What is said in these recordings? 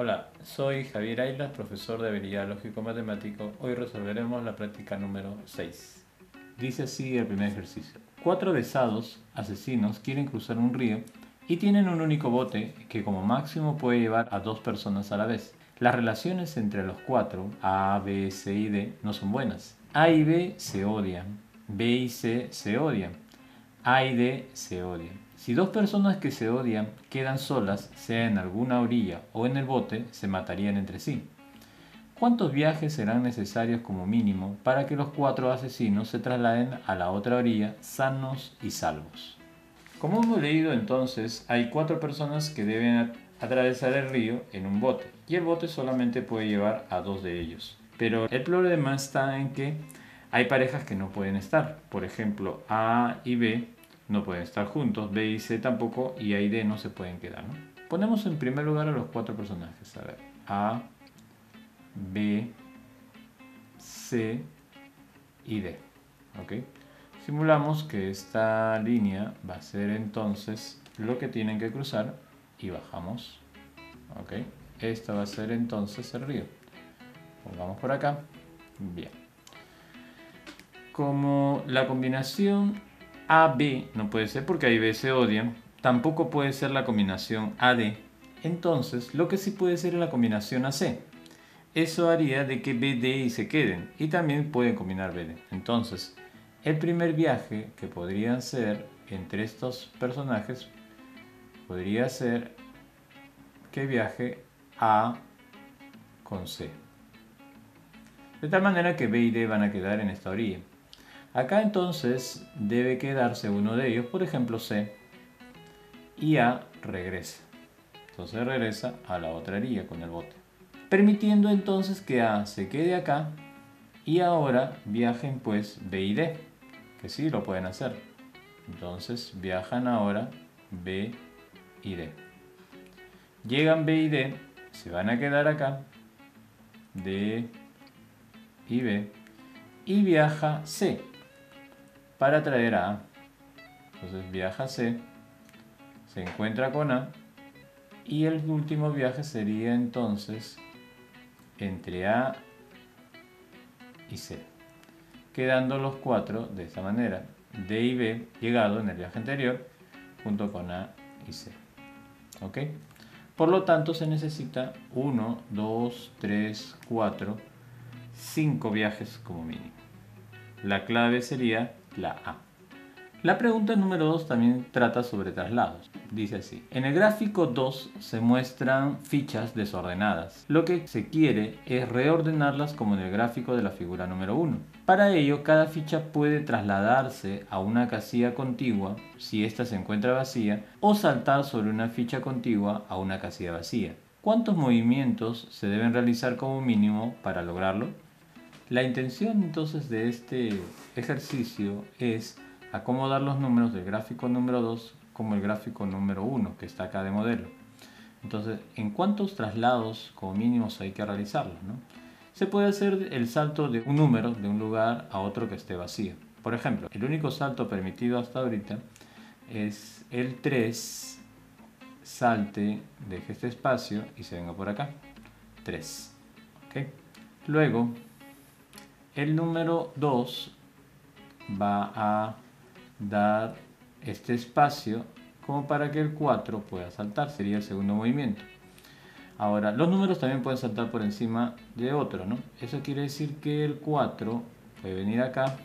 Hola, soy Javier Aylas, profesor de habilidad lógico-matemático. Hoy resolveremos la práctica número 6. Dice así el primer ejercicio. 4 avesados asesinos quieren cruzar un río y tienen un único bote que como máximo puede llevar a 2 personas a la vez. Las relaciones entre los 4, A, B, C y D, no son buenas. A y B se odian, B y C se odian, A y D se odian. Si 2 personas que se odian quedan solas, sea en alguna orilla o en el bote, se matarían entre sí. ¿Cuántos viajes serán necesarios como mínimo para que los 4 asesinos se trasladen a la otra orilla sanos y salvos? Como hemos leído entonces, hay 4 personas que deben atravesar el río en un bote y el bote solamente puede llevar a 2 de ellos. Pero el problema está en que hay parejas que no pueden estar. Por ejemplo, A y B no pueden estar juntos, B y C tampoco, y A y D no se pueden quedar, ¿no? Ponemos en primer lugar a los 4 personajes. A ver, A, B, C y D. ¿Ok? Simulamos que esta línea va a ser entonces lo que tienen que cruzar y bajamos. ¿Ok? Esta va a ser entonces el río. Pongamos por acá. Bien. Como la combinación AB no puede ser porque A y B se odian, tampoco puede ser la combinación AD. Entonces, lo que sí puede ser es la combinación AC. Eso haría de que BD y se queden, y también pueden combinar BD. Entonces, el primer viaje que podría ser entre estos personajes podría ser que viaje A con C. De tal manera que B y D van a quedar en esta orilla. Acá entonces debe quedarse uno de ellos, por ejemplo C, y A regresa. Entonces regresa a la otra orilla con el bote. Permitiendo entonces que A se quede acá y ahora viajen pues B y D, que sí lo pueden hacer. Entonces viajan ahora B y D. Llegan B y D, se van a quedar acá, D y B, y viaja C para traer a A. Entonces viaja C, se encuentra con A, y el último viaje sería entonces entre A y C, quedando los 4 de esta manera. D y B llegado en el viaje anterior junto con A y C. ¿Ok? Por lo tanto se necesita 1, 2, 3, 4, 5 viajes como mínimo. La clave sería la A. La pregunta número 2 también trata sobre traslados. Dice así: en el gráfico 2 se muestran fichas desordenadas. Lo que se quiere es reordenarlas como en el gráfico de la figura número 1. Para ello, cada ficha puede trasladarse a una casilla contigua si ésta se encuentra vacía o saltar sobre una ficha contigua a una casilla vacía. ¿Cuántos movimientos se deben realizar como mínimo para lograrlo? La intención entonces de este ejercicio es acomodar los números del gráfico número 2 como el gráfico número 1 que está acá de modelo. Entonces, ¿en cuántos traslados como mínimos hay que realizarlos, no? Se puede hacer el salto de un número de un lugar a otro que esté vacío. Por ejemplo, el único salto permitido hasta ahorita es el 3, salte, deje este espacio y se venga por acá. 3. ¿Okay? Luego, el número 2 va a dar este espacio como para que el 4 pueda saltar, sería el segundo movimiento. Ahora, los números también pueden saltar por encima de otro, ¿no? Eso quiere decir que el 4 puede venir acá,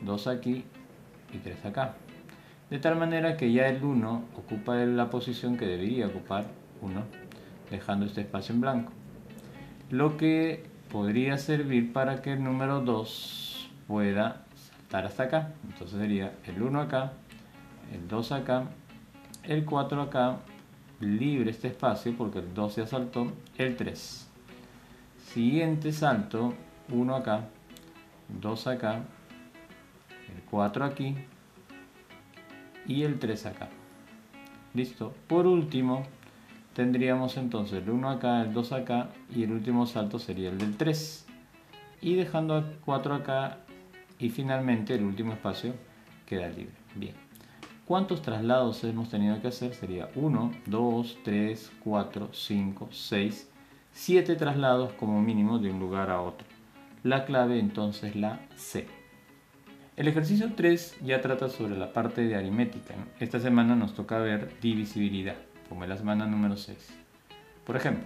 2 aquí y 3 acá. De tal manera que ya el 1 ocupa la posición que debería ocupar 1, dejando este espacio en blanco. Lo que podría servir para que el número 2 pueda saltar hasta acá. Entonces sería el 1 acá, el 2 acá, el 4 acá, libre este espacio porque el 2 ya saltó, el 3. Siguiente salto, 1 acá, 2 acá, el 4 aquí y el 3 acá. Listo. Por último, tendríamos entonces el 1 acá, el 2 acá y el último salto sería el del 3. Y dejando el 4 acá y finalmente el último espacio queda libre. Bien. ¿Cuántos traslados hemos tenido que hacer? Sería 1, 2, 3, 4, 5, 6, 7 traslados como mínimo de un lugar a otro. La clave entonces la C. El ejercicio 3 ya trata sobre la parte de aritmética, ¿no? Esta semana nos toca ver divisibilidad, como en la semana número 6. Por ejemplo,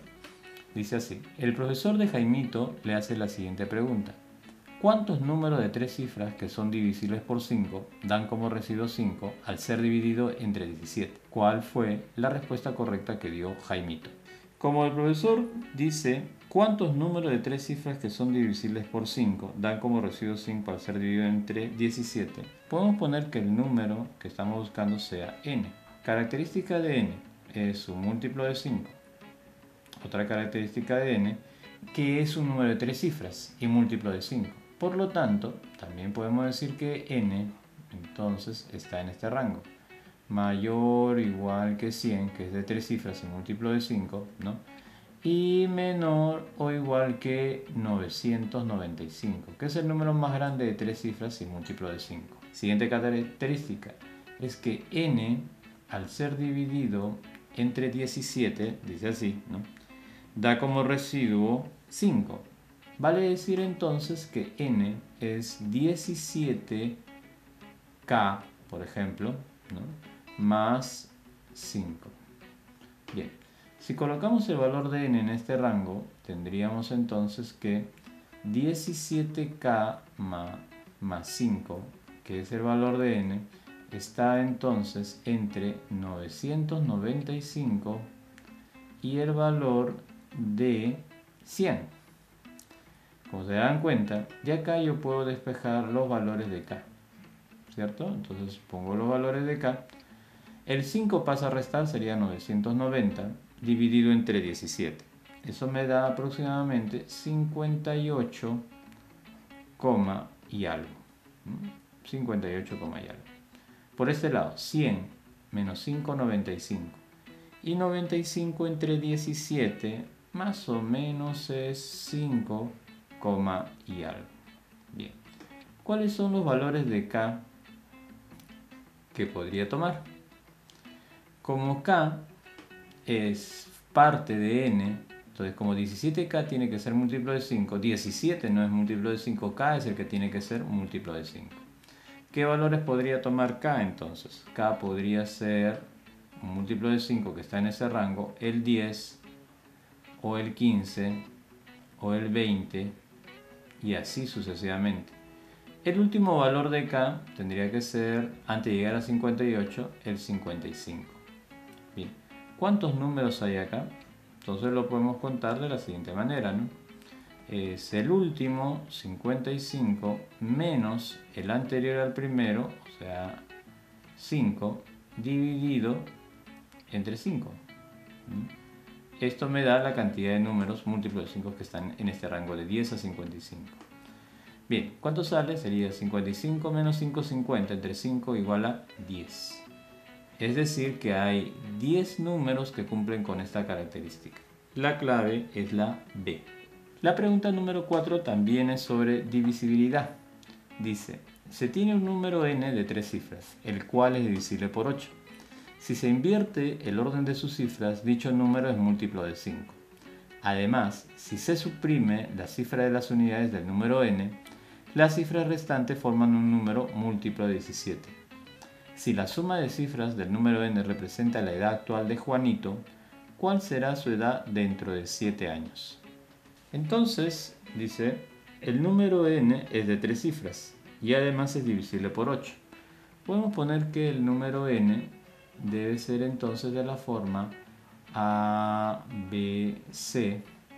dice así: el profesor de Jaimito le hace la siguiente pregunta: ¿cuántos números de 3 cifras que son divisibles por 5 dan como residuo 5 al ser dividido entre 17? ¿Cuál fue la respuesta correcta que dio Jaimito? Como el profesor dice cuántos números de 3 cifras que son divisibles por 5 dan como residuo 5 al ser dividido entre 17, podemos poner que el número que estamos buscando sea n. Característica de n es un múltiplo de 5. Otra característica de n, que es un número de 3 cifras y múltiplo de 5. Por lo tanto, también podemos decir que n entonces está en este rango. Mayor o igual que 100, que es de 3 cifras y múltiplo de 5, ¿no? Y menor o igual que 995, que es el número más grande de 3 cifras y múltiplo de 5. Siguiente característica es que n, al ser dividido entre 17, dice así, ¿no?, da como residuo 5. Vale decir entonces que n es 17k, por ejemplo, ¿no?, más 5. Bien, si colocamos el valor de n en este rango, tendríamos entonces que 17k más 5, que es el valor de n, está entonces entre 995 y el valor de 100. Como se dan cuenta, ya acá yo puedo despejar los valores de k, ¿cierto? Entonces pongo los valores de k. El 5 pasa a restar, sería 990 dividido entre 17. Eso me da aproximadamente 58, y algo. 58, y algo. Por este lado, 100 menos 5, 95. Y 95 entre 17 más o menos es 5, y algo. Bien. ¿Cuáles son los valores de k que podría tomar? Como k es parte de n, entonces como 17k tiene que ser múltiplo de 5, 17 no es múltiplo de 5, k es el que tiene que ser múltiplo de 5. ¿Qué valores podría tomar k entonces? K podría ser un múltiplo de 5 que está en ese rango, el 10 o el 15 o el 20 y así sucesivamente. El último valor de k tendría que ser, antes de llegar a 58, el 55. Bien, ¿cuántos números hay acá? Entonces lo podemos contar de la siguiente manera, ¿no? Es el último, 55, menos el anterior al primero, o sea, 5, dividido entre 5. Esto me da la cantidad de números múltiplos de 5 que están en este rango de 10 a 55. Bien, ¿cuánto sale? Sería 55 menos 5, 50, entre 5 igual a 10. Es decir, que hay 10 números que cumplen con esta característica. La clave es la B. La pregunta número 4 también es sobre divisibilidad. Dice, se tiene un número n de 3 cifras, el cual es divisible por 8. Si se invierte el orden de sus cifras, dicho número es múltiplo de 5. Además, si se suprime la cifra de las unidades del número n, las cifras restantes forman un número múltiplo de 17. Si la suma de cifras del número n representa la edad actual de Juanito, ¿cuál será su edad dentro de 7 años? Entonces, dice, el número n es de 3 cifras y además es divisible por 8. Podemos poner que el número n debe ser entonces de la forma ABC,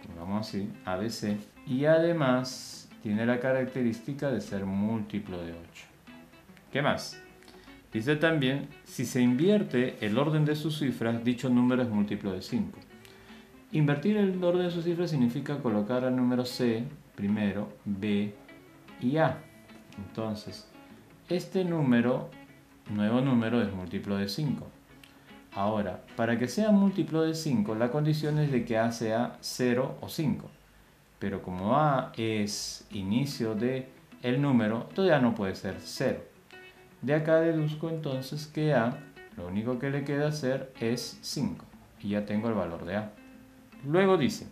pongamos así, ABC, y además tiene la característica de ser múltiplo de 8. ¿Qué más? Dice también, si se invierte el orden de sus cifras, dicho número es múltiplo de 5. Invertir el orden de sus cifras significa colocar al número C primero, B y A. Entonces, este nuevo número es múltiplo de 5. Ahora, para que sea múltiplo de 5, la condición es de que A sea 0 o 5. Pero como A es inicio de el número, todavía no puede ser 0. De acá deduzco entonces que A, lo único que le queda hacer es 5. Y ya tengo el valor de A. Luego dice,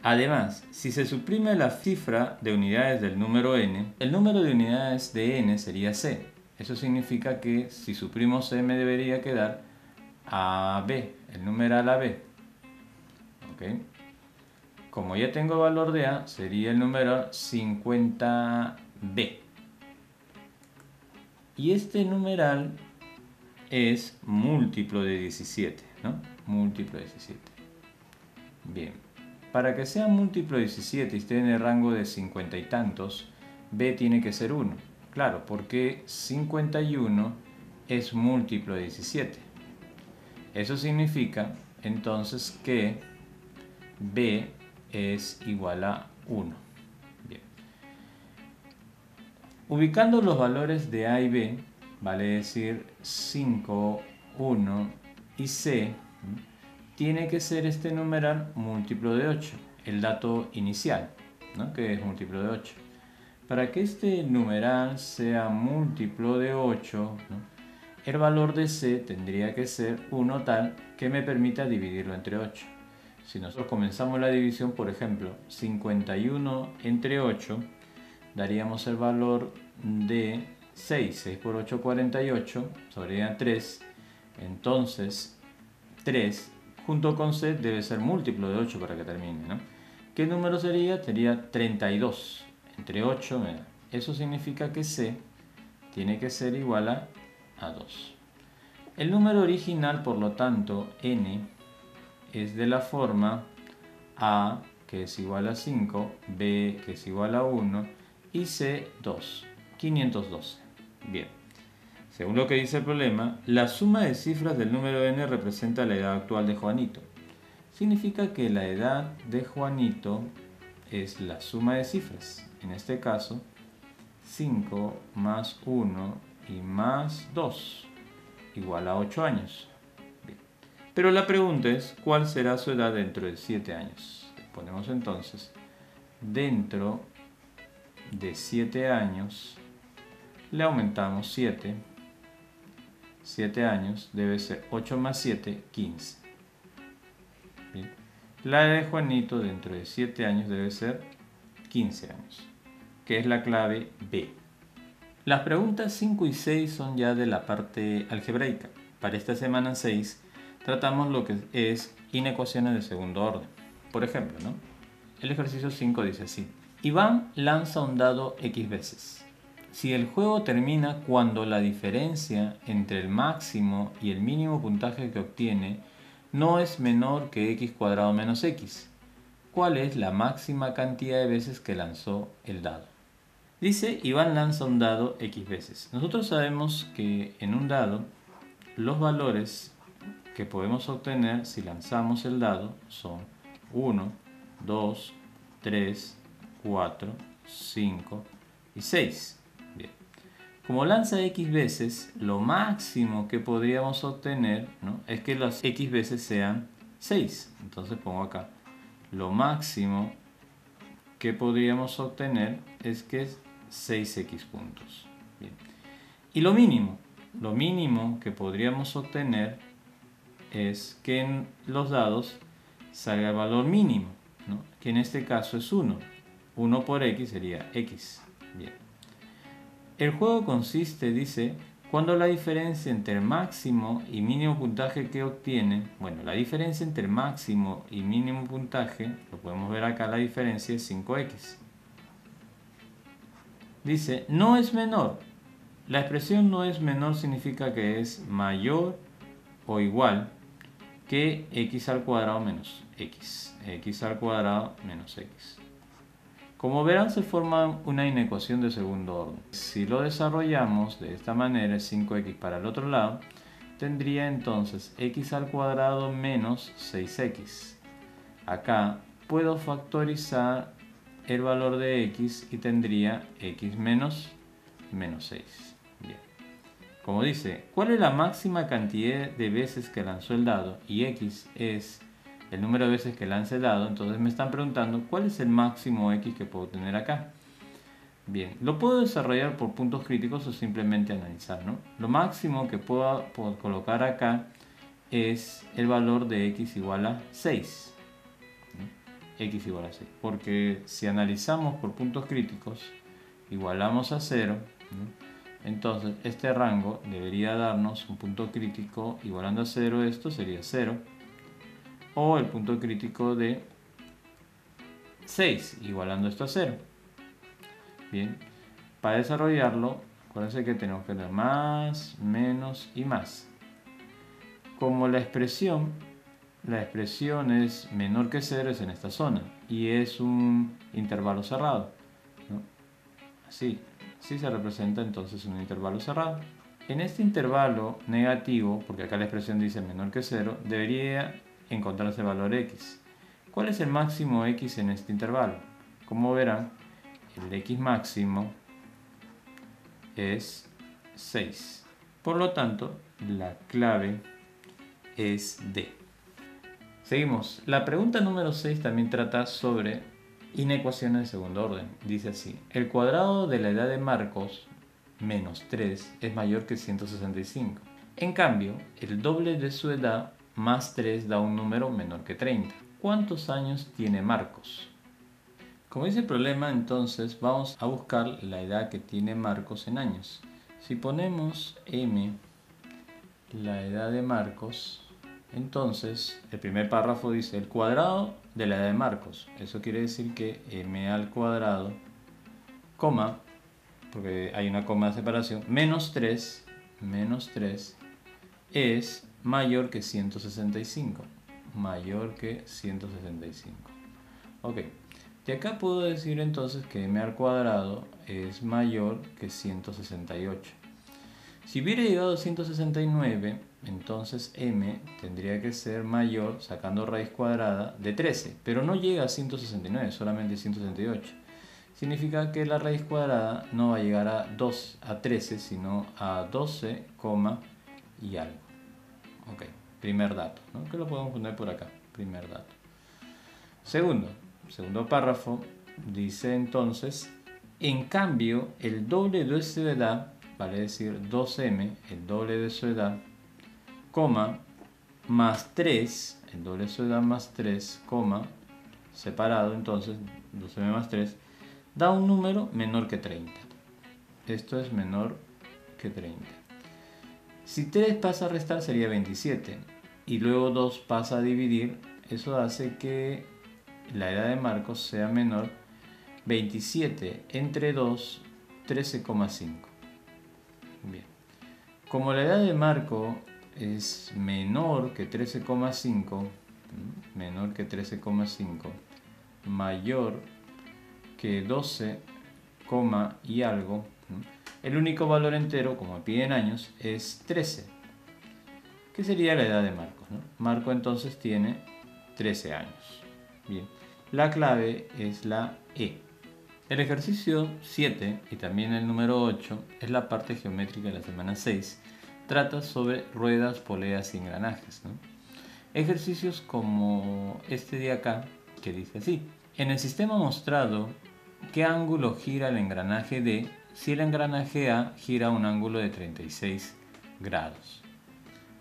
además, si se suprime la cifra de unidades del número n, el número de unidades de n sería c. Eso significa que si suprimo c me debería quedar AB, el numeral AB. ¿Ok? Como ya tengo el valor de A, sería el numeral 50B. Y este numeral es múltiplo de 17, ¿no? Múltiplo de 17. Bien. Para que sea múltiplo de 17 y esté en el rango de 50 y tantos, B tiene que ser 1. Claro, porque 51 es múltiplo de 17. Eso significa entonces que B es igual a 1. Bien. Ubicando los valores de A y B, vale decir 5, 1 y C, tiene que ser este numeral múltiplo de 8, el dato inicial, ¿no? Que es múltiplo de 8. Para que este numeral sea múltiplo de 8, ¿no? El valor de C tendría que ser 1 tal que me permita dividirlo entre 8. Si nosotros comenzamos la división, por ejemplo, 51 entre 8, daríamos el valor de 6. 6 por 8, 48, sobrería 3. Entonces, 3 junto con C debe ser múltiplo de 8 para que termine, ¿no? ¿Qué número sería? Sería 32. Entre 8, eso significa que C tiene que ser igual a 2. El número original, por lo tanto, n, es de la forma A, que es igual a 5, B, que es igual a 1, y C, 2. 512. Bien. Según lo que dice el problema, la suma de cifras del número n representa la edad actual de Juanito. Significa que la edad de Juanito es la suma de cifras. En este caso, 5 más 1 y más 2 igual a 8 años. Bien. Pero la pregunta es, ¿cuál será su edad dentro de 7 años? Ponemos entonces, dentro de 7 años, le aumentamos 7. 7 años debe ser 8 más 7, 15. Bien. La edad de Juanito dentro de 7 años debe ser 15 años, que es la clave B. Las preguntas 5 y 6 son ya de la parte algebraica. Para esta semana 6 tratamos lo que es inecuaciones de segundo orden. Por ejemplo, ¿no? El ejercicio 5 dice así. Iván lanza un dado X veces. Si el juego termina cuando la diferencia entre el máximo y el mínimo puntaje que obtiene no es menor que x cuadrado menos x, ¿cuál es la máxima cantidad de veces que lanzó el dado? Dice, Iván lanza un dado X veces. Nosotros sabemos que en un dado los valores que podemos obtener si lanzamos el dado son 1, 2, 3, 4, 5 y 6. Bien. Como lanza X veces, lo máximo que podríamos obtener, ¿no?, es que las X veces sean 6. Entonces pongo acá, lo máximo que podríamos obtener es que es 6x puntos. Bien. Y lo mínimo que podríamos obtener es que en los dados salga el valor mínimo, ¿no?, que en este caso es 1. 1 por x sería x. Bien. El juego consiste, dice, cuando la diferencia entre el máximo y mínimo puntaje que obtiene, bueno, la diferencia entre el máximo y mínimo puntaje, lo podemos ver acá, la diferencia es 5x. Dice, no es menor. La expresión no es menor significa que es mayor o igual que x al cuadrado menos x. X al cuadrado menos x. Como verán, se forma una inecuación de segundo orden. Si lo desarrollamos de esta manera, 5x para el otro lado, tendría entonces x al cuadrado menos 6x. Acá puedo factorizar el valor de x y tendría x menos 6. Bien. Como dice, ¿cuál es la máxima cantidad de veces que lanzó el dado? Y x es el número de veces que lance el dado. Entonces me están preguntando cuál es el máximo x que puedo tener acá. Bien, lo puedo desarrollar por puntos críticos o simplemente analizar, ¿no? Lo máximo que puedo colocar acá es el valor de x igual a 6. ¿No? X igual a 6. Porque si analizamos por puntos críticos, igualamos a 0, ¿no? Entonces este rango debería darnos un punto crítico igualando a 0, esto sería 0. O el punto crítico de 6, igualando esto a 0. Bien, para desarrollarlo, acuérdense que tenemos que tener más, menos y más. Como la expresión es menor que 0, es en esta zona y es un intervalo cerrado, ¿no? Así se representa entonces un intervalo cerrado. En este intervalo negativo, porque acá la expresión dice menor que 0, debería encontrarse el valor x. ¿Cuál es el máximo x en este intervalo? Como verán, el x máximo es 6. Por lo tanto, la clave es D. Seguimos. La pregunta número 6 también trata sobre inecuaciones de segundo orden. Dice así: el cuadrado de la edad de Marcos menos 3 es mayor que 165. En cambio, el doble de su edad más 3 da un número menor que 30. ¿Cuántos años tiene Marcos? Como dice el problema, entonces vamos a buscar la edad que tiene Marcos en años. Si ponemos m, la edad de Marcos, entonces el primer párrafo dice el cuadrado de la edad de Marcos. Eso quiere decir que m al cuadrado, coma, porque hay una coma de separación, menos 3 es mayor que 165. Mayor que 165. Ok. De acá puedo decir entonces que m al cuadrado es mayor que 168. Si hubiera llegado a 169, entonces m tendría que ser mayor, sacando raíz cuadrada, de 13. Pero no llega a 169, solamente 168. Significa que la raíz cuadrada no va a llegar a 13, sino a 12, y algo. Ok, primer dato, ¿no? Que lo podemos poner por acá, primer dato. Segundo párrafo, dice entonces, en cambio, el doble de su edad, vale decir 2m, el doble de su edad, más 3, el doble de su edad más 3, separado, entonces 2m más 3, da un número menor que 30. Esto es menor que 30. Si 3 pasa a restar sería 27 y luego 2 pasa a dividir, eso hace que la edad de Marcos sea menor. 27 entre 2, 13,5. Bien. Como la edad de Marco es menor que 13,5, mayor que 12, y algo, el único valor entero, como piden años, es 13, que sería la edad de Marcos, ¿no? Marco entonces tiene 13 años. Bien. La clave es la E. El ejercicio 7 y también el número 8 es la parte geométrica de la semana 6. Trata sobre ruedas, poleas y engranajes, ¿no? Ejercicios como este de acá, que dice así: en el sistema mostrado, ¿qué ángulo gira el engranaje D si el engranaje A gira un ángulo de 36 grados?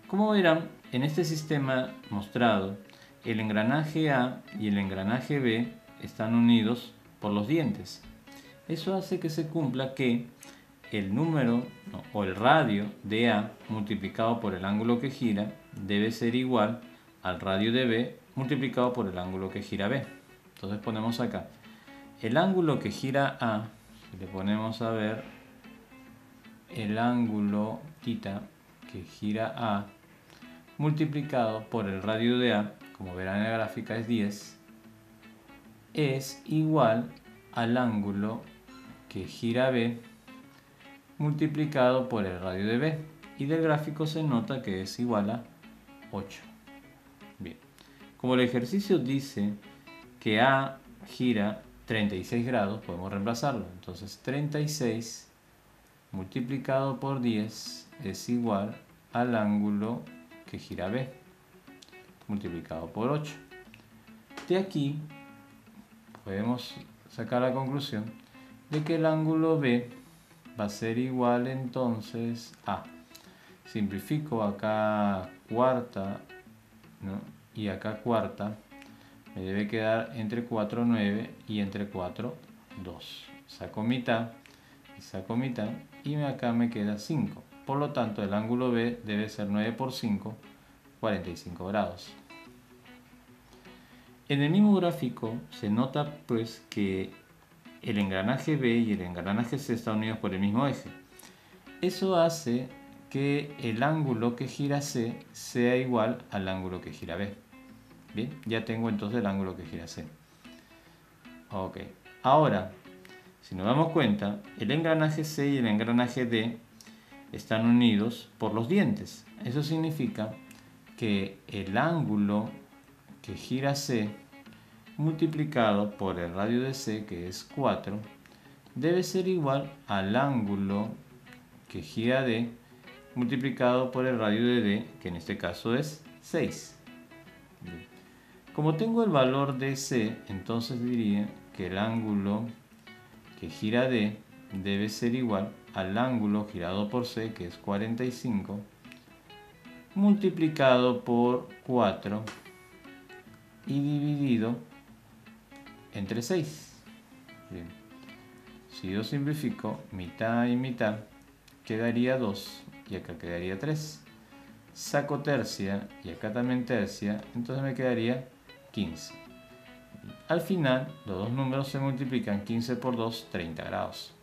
Como verán, en este sistema mostrado, el engranaje A y el engranaje B están unidos por los dientes. Eso hace que se cumpla que el número o el radio de A multiplicado por el ángulo que gira debe ser igual al radio de B multiplicado por el ángulo que gira B. Entonces ponemos acá el ángulo que gira A, si le ponemos a ver el ángulo θ que gira A multiplicado por el radio de A, como verán en la gráfica es 10, es igual al ángulo que gira B multiplicado por el radio de B, y del gráfico se nota que es igual a 8. Bien, como el ejercicio dice que A gira 36 grados, podemos reemplazarlo. Entonces 36 multiplicado por 10 es igual al ángulo que gira B multiplicado por 8. De aquí podemos sacar la conclusión de que el ángulo B va a ser igual entonces a, simplifico acá cuarta, ¿no? Y acá cuarta, me debe quedar entre 4, 9 y entre 4, 2. Saco mitad y acá me queda 5. Por lo tanto, el ángulo B debe ser 9 por 5, 45 grados. En el mismo gráfico se nota pues que el engranaje B y el engranaje C están unidos por el mismo eje. Eso hace que el ángulo que gira C sea igual al ángulo que gira B. Bien, ya tengo entonces el ángulo que gira C. Ok, ahora, si nos damos cuenta, el engranaje C y el engranaje D están unidos por los dientes. Eso significa que el ángulo que gira C multiplicado por el radio de C, que es 4, debe ser igual al ángulo que gira D multiplicado por el radio de D, que en este caso es 6. Bien. Como tengo el valor de C, entonces diría que el ángulo que gira D debe ser igual al ángulo girado por C, que es 45, multiplicado por 4 y dividido entre 6. Bien. Si yo simplifico mitad y mitad, quedaría 2 y acá quedaría 3. Saco tercia y acá también tercia, entonces me quedaría 15. Al final, los dos números se multiplican, 15 por 2, 30 grados.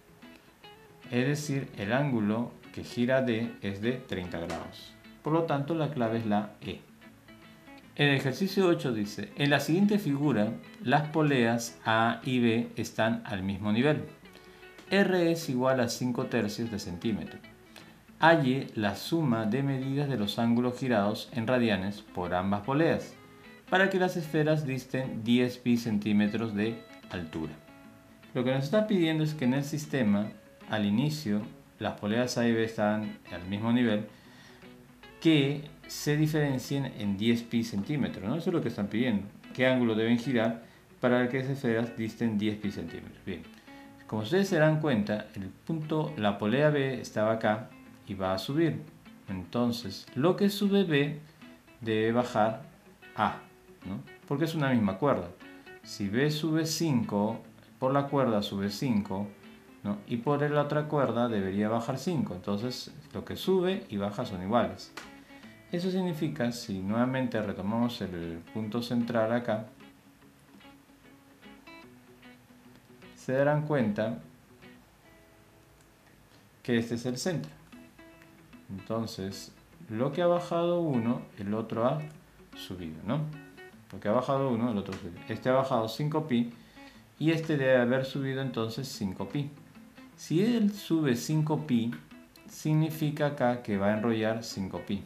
Es decir, el ángulo que gira D es de 30 grados. Por lo tanto, la clave es la E. El ejercicio 8 dice, en la siguiente figura, las poleas A y B están al mismo nivel. R es igual a 5 tercios de centímetro. Halle la suma de medidas de los ángulos girados en radianes por ambas poleas, para que las esferas disten 10 pi centímetros de altura. Lo que nos está pidiendo es que en el sistema, al inicio, las poleas A y B están al mismo nivel, que se diferencien en 10 pi centímetros, ¿no? Eso es lo que están pidiendo. ¿Qué ángulo deben girar para que esas esferas disten 10 pi centímetros? Bien, como ustedes se dan cuenta, la polea B estaba acá y va a subir. Entonces, lo que sube B debe bajar A, ¿no? Porque es una misma cuerda. Si B sube 5, por la cuerda sube 5, ¿no? Y por la otra cuerda debería bajar 5. Entonces, lo que sube y baja son iguales. Eso significa, si nuevamente retomamos el punto central acá, se darán cuenta que este es el centro. Entonces, lo que ha bajado 1, el otro ha subido, ¿no? Lo que ha bajado 1, el otro ha subido. Este ha bajado 5pi y este debe haber subido entonces 5pi. Si él sube 5pi, significa acá que va a enrollar 5pi.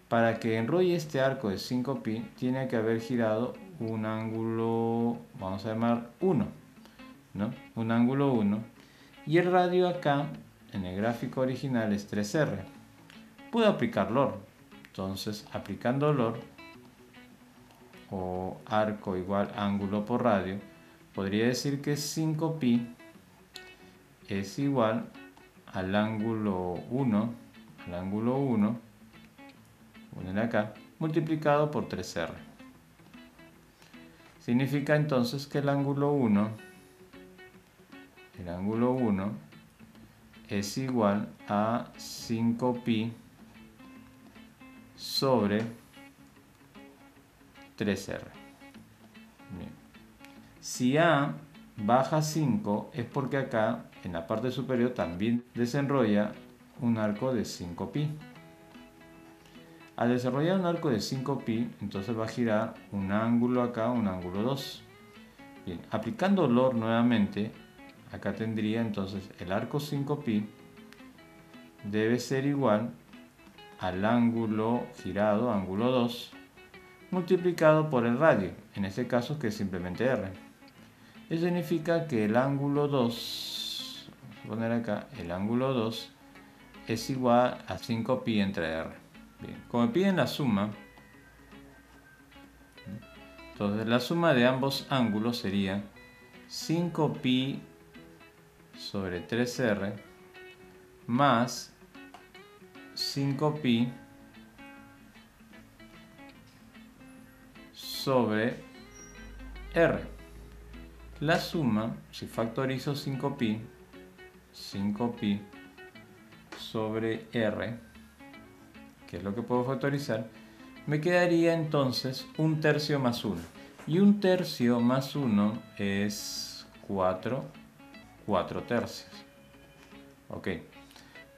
Para que enrolle este arco de 5pi, tiene que haber girado un ángulo, vamos a llamar 1, ¿no? Un ángulo 1. Y el radio acá, en el gráfico original, es 3R. Puedo aplicar LOR. Entonces, aplicando LOR, o arco igual ángulo por radio, podría decir que 5pi es igual al ángulo 1, poner acá, multiplicado por 3R. Significa entonces que el ángulo 1 es igual a 5pi sobre 3R. Bien. Si A baja 5 es porque acá en la parte superior también desenrolla un arco de 5pi. Al desarrollar un arco de 5pi, entonces va a girar un ángulo acá, un ángulo 2. Bien, aplicando LOR nuevamente, acá tendría entonces el arco 5pi debe ser igual al ángulo girado, ángulo 2, multiplicado por el radio, en este caso que es simplemente R. Eso significa que el ángulo 2, vamos a poner acá, el ángulo 2 es igual a 5pi entre R. Bien, como me piden la suma, entonces la suma de ambos ángulos sería 5pi sobre 3R más 5pi sobre R. La suma, si factorizo 5pi sobre R, que es lo que puedo factorizar, me quedaría entonces 1/3 más 1. Y 1/3 más 1 es 4/4. Ok.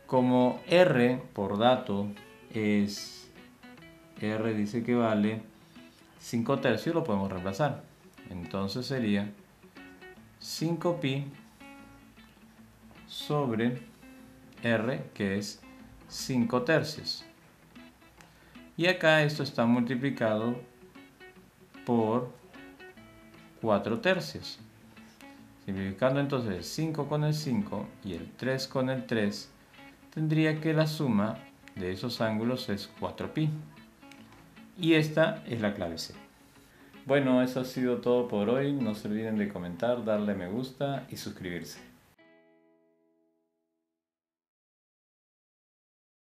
Como R por dato es, R dice que vale 5/3, lo podemos reemplazar. Entonces sería 5pi sobre R, que es 5/3. Y acá esto está multiplicado por 4/3. Simplificando entonces el 5 con el 5 y el 3 con el 3, tendría que la suma de esos ángulos es 4pi. Y esta es la clave C. Bueno, eso ha sido todo por hoy. No se olviden de comentar, darle me gusta y suscribirse.